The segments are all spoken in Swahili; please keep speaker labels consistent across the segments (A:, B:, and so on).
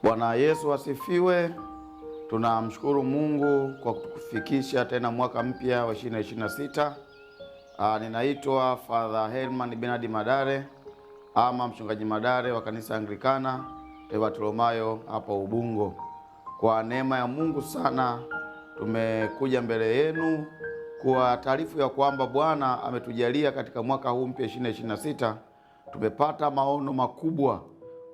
A: Bwana Yesu asifiwe. Tunamshukuru Mungu kwa kutufikisha tena mwaka mpya wa 2026. Ninaitwa Father Herman Bernard Madare ama mchungaji Madare wa kanisa Anglikana Bartolomayo hapa Ubungo. Kwa neema ya Mungu sana tumekuja mbele yenu kwa taarifa ya kwamba Bwana ametujalia katika mwaka huu mpya 2026 tumepata maono makubwa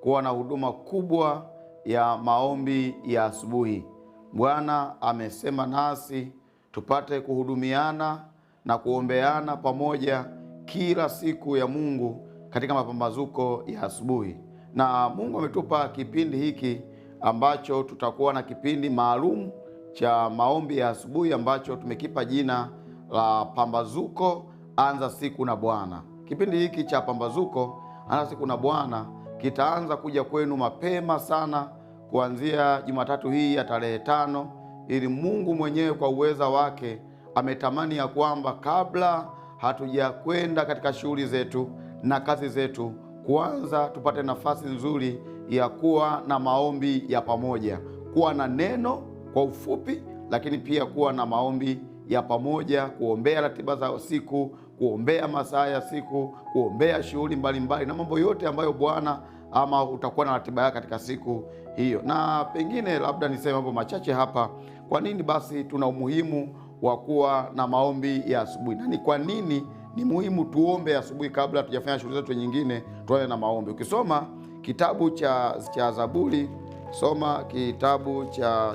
A: kuwa na huduma kubwa ya maombi ya asubuhi. Bwana amesema nasi tupate kuhudumiana na kuombeana pamoja kila siku ya Mungu katika mapambazuko ya asubuhi. Na Mungu ametupa kipindi hiki ambacho tutakuwa na kipindi maalum cha maombi ya asubuhi ambacho tumekipa jina la Pambazuko Anza Siku na Bwana. Kipindi hiki cha Pambazuko Anza Siku na Bwana kitaanza kuja kwenu mapema sana kuanzia Jumatatu hii ya tarehe 5, ili Mungu mwenyewe kwa uweza wake ametamani ya kwamba kabla hatujakwenda katika shughuli zetu na kazi zetu, kwanza tupate nafasi nzuri ya kuwa na maombi ya pamoja, kuwa na neno kwa ufupi, lakini pia kuwa na maombi ya pamoja, kuombea ratiba za siku, kuombea masaa ya siku, kuombea shughuli mbalimbali na mambo yote ambayo Bwana ama utakuwa na ratiba yake katika siku hiyo. Na pengine labda niseme mambo machache hapa. Kwa nini basi tuna umuhimu wa kuwa na maombi ya asubuhi? Na ni kwa nini ni muhimu tuombe asubuhi kabla hatujafanya shughuli zetu nyingine, tuanze na maombi? Ukisoma kitabu cha Zaburi, soma kitabu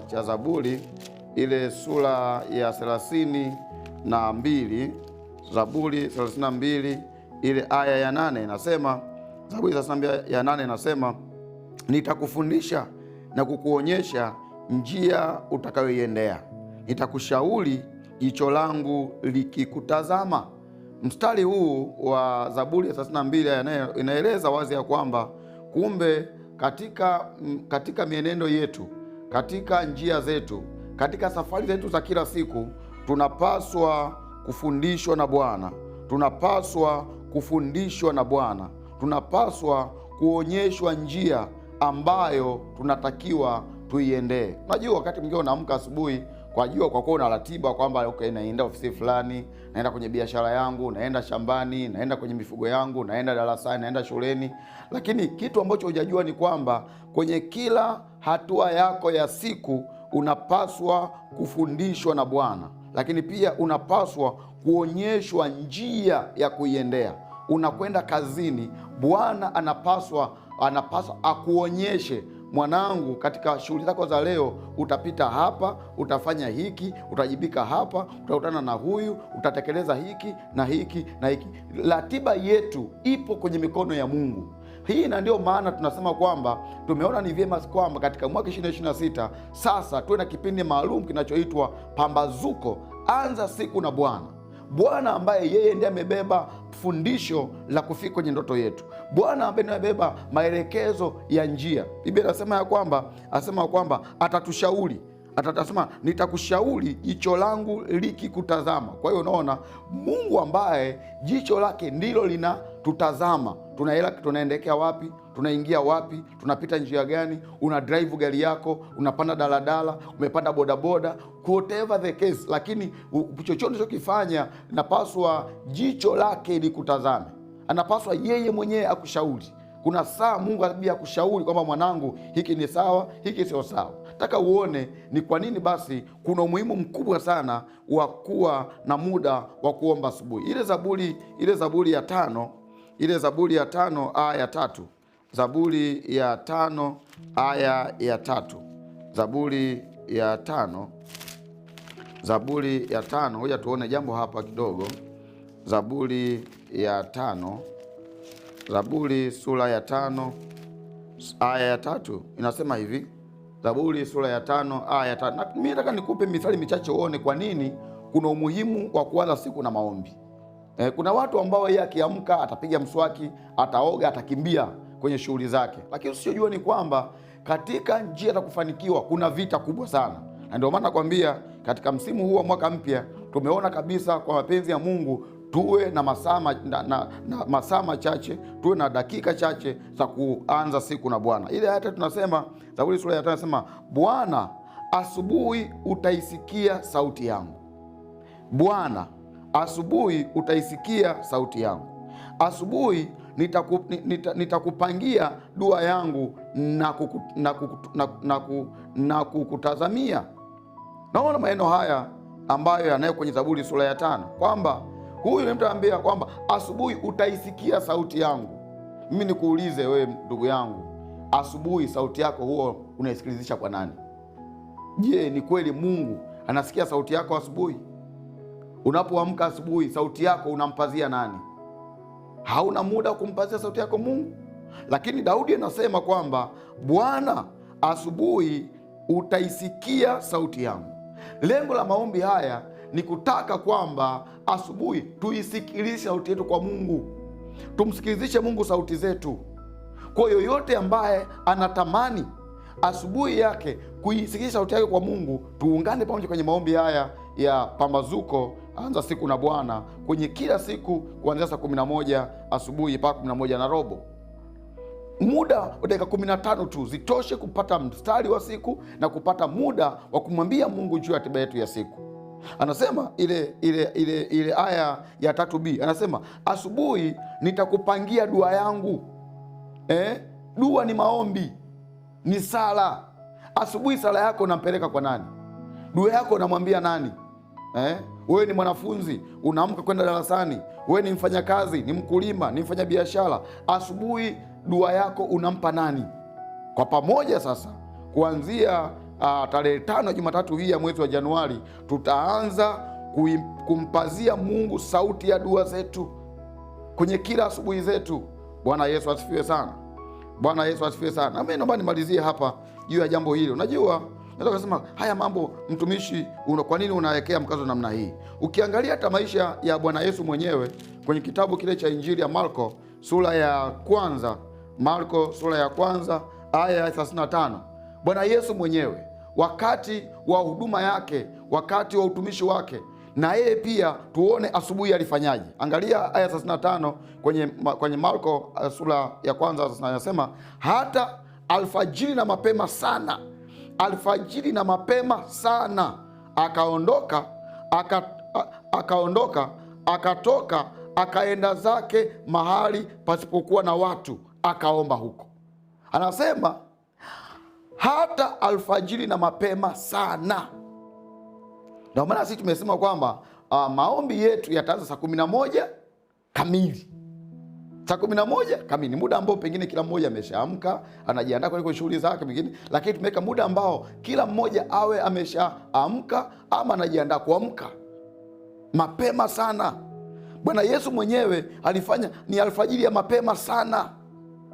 A: cha Zaburi ile sura ya 32, Zaburi 32 ile aya ya 8 inasema, Zaburi 32 ya 8 inasema, nitakufundisha na kukuonyesha njia utakayoiendea, nitakushauri jicho langu likikutazama. Mstari huu wa Zaburi ya 32 inaeleza wazi ya kwamba kumbe katika mienendo yetu, katika njia zetu, katika safari zetu za kila siku, tunapaswa kufundishwa na Bwana. Tunapaswa kufundishwa na Bwana. Tunapaswa kuonyeshwa njia ambayo tunatakiwa tuiendee. Unajua, wakati mwingine unaamka asubuhi kwa kuwa una ratiba kwamba okay, naenda ofisi fulani, naenda kwenye biashara yangu, naenda shambani, naenda kwenye mifugo yangu, naenda darasani, naenda shuleni. Lakini kitu ambacho hujajua ni kwamba kwenye kila hatua yako ya siku unapaswa kufundishwa na Bwana, lakini pia unapaswa kuonyeshwa njia ya kuiendea. Unakwenda kazini, Bwana anapaswa akuonyeshe, mwanangu, katika shughuli zako za leo utapita hapa, utafanya hiki, utajibika hapa, utakutana na huyu, utatekeleza hiki na hiki na hiki. Ratiba yetu ipo kwenye mikono ya Mungu. Hii na ndio maana tunasema kwamba tumeona ni vyema kwamba katika mwaka 2026 sasa tuwe na kipindi maalum kinachoitwa Pambazuko Anza Siku na Bwana. Bwana ambaye yeye ndiye amebeba fundisho la kufika kwenye ndoto yetu. Bwana ambaye ndiye amebeba maelekezo ya njia. Biblia inasema kwamba atatushauri. Atasema nitakushauri jicho langu likikutazama. Kwa hiyo unaona, Mungu ambaye jicho lake ndilo linatutazama. Tunaendekea wapi? Tunaingia wapi? Tunapita njia gani? Una drive gari yako, unapanda daladala, umepanda bodaboda, whatever the case, lakini chochote unachokifanya napaswa jicho lake likutazame. Anapaswa yeye mwenyewe akushauri. Kuna saa Mungu anabia kushauri kwamba mwanangu, hiki ni sawa, hiki sio sawa. Nataka uone ni kwa nini basi kuna umuhimu mkubwa sana wa kuwa na muda wa kuomba asubuhi. Ile Zaburi ya 5 aya ya 3. Zaburi ya 5 aya ya 3. Zaburi ya 5. Ngoja tuone jambo hapa kidogo. Zaburi ya 5. Zaburi sura ya 5 aya ya 3 inasema hivi. Zaburi sura ya 5 aya ya 3. Na mimi nataka nikupe mithali michache uone kwa nini kuna umuhimu wa kuanza siku na maombi. Kuna watu ambao yeye akiamka atapiga mswaki, ataoga, atakimbia kwenye shughuli zake. Lakini usijue ni kwamba katika njia za kufanikiwa kuna vita kubwa sana. Na ndio maana nakwambia katika msimu huu wa mwaka mpya tumeona kabisa kwa mapenzi ya Mungu tuwe na masaa machache, tuwe na dakika chache za kuanza siku na Bwana. Ile hata tunasema Zaburi sura ya 5 nasema, Bwana, asubuhi utaisikia sauti yangu. Bwana, asubuhi utaisikia sauti yangu. Asubuhi nitakupangia dua yangu na kukutazamia. Naona maneno haya ambayo yanayo kwenye Zaburi sura ya 5 kwamba huyu ni mtu anambia kwamba asubuhi utaisikia sauti yangu. Mimi nikuulize wewe ndugu yangu, asubuhi sauti yako huo unaisikilizisha kwa nani? Je, ni kweli Mungu anasikia sauti yako asubuhi? Unapoamka asubuhi, sauti yako unampazia nani? Hauna muda wa kumpazia sauti yako Mungu? Lakini Daudi anasema kwamba Bwana, asubuhi utaisikia sauti yangu. Lengo la maombi haya ni kutaka kwamba asubuhi tuisikilize sauti yetu kwa Mungu, tumsikilizishe Mungu sauti zetu. Kwa yoyote ambaye anatamani asubuhi yake kuisikiliza sauti yake kwa Mungu, tuungane pamoja kwenye maombi haya ya pambazuko, anza siku na Bwana, kwenye kila siku kuanzia saa 11 asubuhi mpaka 11:15. Muda wa dakika 15 tu zitoshe kupata mstari wa siku na kupata muda wa kumwambia Mungu juu ya ratiba yetu ya siku. Anasema ile aya ya 3b, anasema asubuhi nitakupangia dua yangu. Dua ni maombi, ni sala. Asubuhi sala yako unampeleka kwa nani? Dua yako unamwambia nani? Wewe ni mwanafunzi, unaamka kwenda darasani. Wewe ni mfanyakazi, ni mkulima, ni mfanyabiashara. Asubuhi dua yako unampa nani? Kwa pamoja sasa, kuanzia tarehe 5 Jumatatu hii ya mwezi wa Januari, tutaanza kumpazia Mungu sauti ya dua zetu kwenye kila asubuhi zetu. Bwana Yesu asifiwe sana. Bwana Yesu asifiwe sana. Mimi naomba nimalizie hapa juu ya jambo hili. Unajua, naweza kusema haya mambo mtumishi, kwa nini unawekea mkazo namna hii? Ukiangalia hata maisha ya Bwana Yesu mwenyewe kwenye kitabu kile cha Injili ya Marko sura ya 1, Marko sura ya 1 aya ya 35, Bwana Yesu mwenyewe wakati wa huduma yake, wakati wa utumishi wake, na yeye pia tuone asubuhi alifanyaje. Angalia aya 35 kwenye Marko sura ya 1, anasema hata alfajiri na mapema sana, alfajiri na mapema sana akaondoka akatoka akaenda zake mahali pasipokuwa na watu, akaomba huko. Anasema hata alfajiri na mapema sana. Ndio maana sisi tumesema kwamba maombi yetu yataanza saa 11 kamili. Saa 11 kamili, muda ambao pengine kila mmoja ameshaamka, anajiandaa kwenye shughuli zake pengine, lakini tumeweka muda ambao kila mmoja awe ameshaamka ama anajiandaa kuamka mapema sana. Bwana Yesu mwenyewe alifanya ni alfajiri ya mapema sana.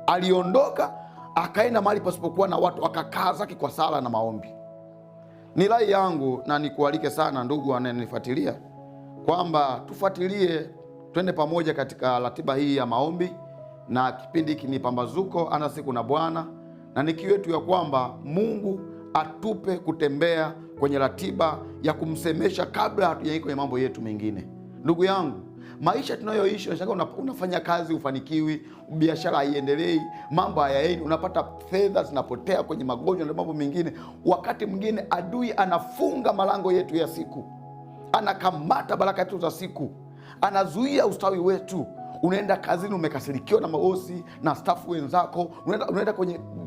A: Aliondoka akaenda mahali pasipokuwa na watu, akakaa zake kwa sala na maombi. Ni rai yangu na nikualike sana ndugu anayenifuatilia kwamba tufuatilie, twende pamoja katika ratiba hii ya maombi, na kipindi hiki ni pambazuko, anza siku na Bwana, na ni kiu yetu ya kwamba Mungu atupe kutembea kwenye ratiba ya kumsemesha kabla hatujaingia kwenye mambo yetu mengine. Ndugu yangu, maisha tunayoishi, unashangaa unafanya kazi ufanikiwi, biashara haiendelei, mambo hayaendi, unapata fedha zinapotea kwenye magonjwa na mambo mengine. Wakati mwingine adui anafunga malango yetu ya siku, anakamata baraka yetu za siku, anazuia ustawi wetu. Unaenda kazini umekasirikiwa na mabosi na stafu wenzako, unaenda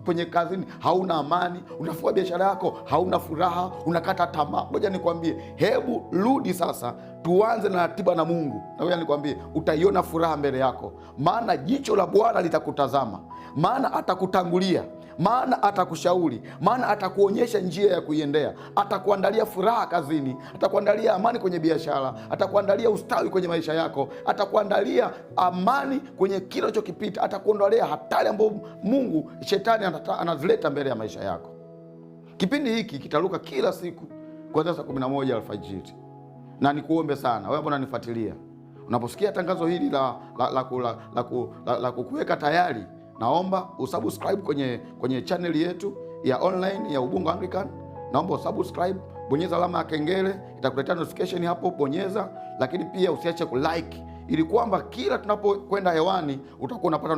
A: kwenye kazini hauna amani, unafua biashara yako hauna furaha, unakata tamaa. Ngoja nikwambie, hebu rudi sasa, tuanze na ratiba na Mungu. Na ngoja nikwambie, utaiona furaha mbele yako, maana jicho la Bwana litakutazama, maana atakutangulia, maana atakushauri, maana atakuonyesha njia ya kuiendea, atakuandalia furaha kazini, atakuandalia amani kwenye biashara, atakuandalia ustawi kwenye maisha yako, atakuandalia amani kwenye kila unachokipita, atakuondolea hatari ambayo Mungu shetani anazileta mbele ya maisha yako. Kipindi hiki kitaruka kila siku kuanzia saa 11 alfajiri. Na nikuombe sana wewe ambao unanifuatilia, unaposikia tangazo hili la kukuweka tayari, naomba usubscribe kwenye channel yetu ya online ya Ubungo Anglican. Naomba usubscribe, bonyeza alama ya kengele, itakuletea notification hapo, bonyeza. Lakini pia usiache kulike ili kwamba kila tunapokwenda hewani utakuwa unapata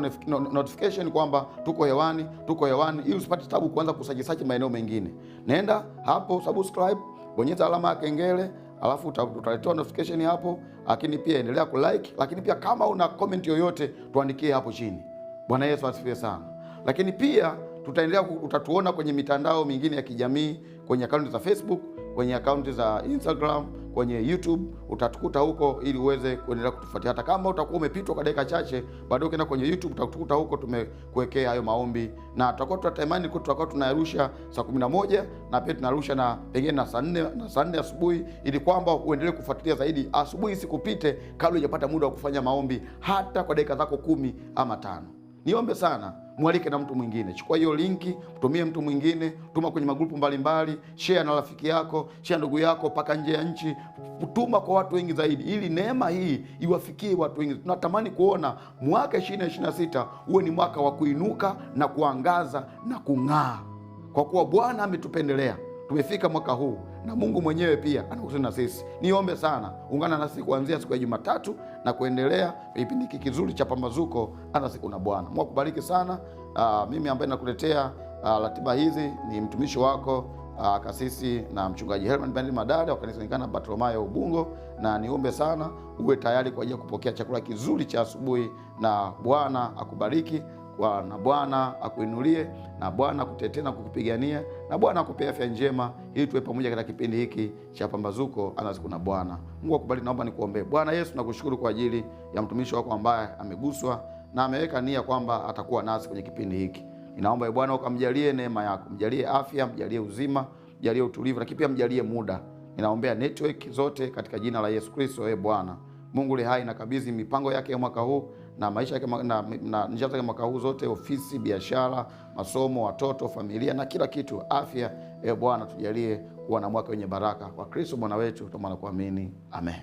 A: notification kwamba tuko hewani, ili usipate tabu kuanza kusajisachi maeneo mengine. Nenda hapo subscribe, bonyeza alama ya kengele, alafu utaletewa notification hapo. Lakini pia endelea kulike, lakini pia kama una comment yoyote tuandikie hapo chini. Bwana Yesu asifiwe sana. Lakini pia utatuona kwenye mitandao mingine ya kijamii, kwenye akaunti za Facebook, kwenye akaunti za Instagram, kwenye YouTube, utatukuta huko ili uweze kuendelea kutufuatia. Hata kama utakuwa umepitwa kwa dakika chache, baadaye ukienda kwenye YouTube utatukuta huko tumekuwekea hayo maombi, na tutakuwa tunayarusha saa 11 na pia tunarusha na pengine na saa 4 asubuhi, ili kwamba uendelee kufuatilia zaidi. Asubuhi sikupite kabla hujapata muda wa kufanya maombi hata kwa dakika zako 10 ama 5. Niombe sana, mwalike na mtu mwingine. Chukua hiyo linki, mtumie mtu mwingine, tuma kwenye magrupu mbalimbali, share na rafiki yako, share ndugu yako paka nje ya nchi, tuma kwa watu wengi zaidi, ili neema hii iwafikie watu wengi. Tunatamani kuona mwaka 2026 uwe ni mwaka wa kuinuka na kuangaza na kung'aa, kwa kuwa Bwana ametupendelea. Tumefika mwaka huu na Mungu mwenyewe pia anakusudi na sisi. Niombe sana, ungana nasi kuanzia siku ya Jumatatu na kuendelea kipindi hiki kizuri cha Pambazuko, ana siku na Bwana. Mungu akubariki sana. Mimi ambaye nakuletea ratiba hizi ni mtumishi wako kasisi na mchungaji Herman Bernard Madada wa kanisa Ngana Bartolomayo Ubungo, na niombe sana uwe tayari kwa ajili ya kupokea chakula kizuri cha asubuhi, na Bwana akubariki, na Bwana akuinulie, na Bwana akutetee na kukupigania, na Bwana akupe afya njema, ili tuwe pamoja katika kipindi hiki cha Pambazuko, ana siku na Bwana. Mungu akubariki. Naomba nikuombe. Bwana Yesu, nakushukuru kwa ajili ya mtumishi wako ambaye ameguswa na ameweka nia kwamba atakuwa nasi kwenye kipindi hiki. Ninaomba Bwana ukamjalie neema yako, mjalie afya, mjalie uzima, mjalie utulivu, lakini pia mjalie muda. Ninaombea network zote katika jina la Yesu Kristo. Bwana Mungu li hai, nakabidhi mipango yake ya mwaka huu na maisha yake na njia zake mwaka huu zote, ofisi, biashara, masomo, watoto, familia na kila kitu, afya. Bwana tujalie kuwa na mwaka wenye baraka. Kwa Kristo Bwana wetu tunaomba na kuamini. Amen.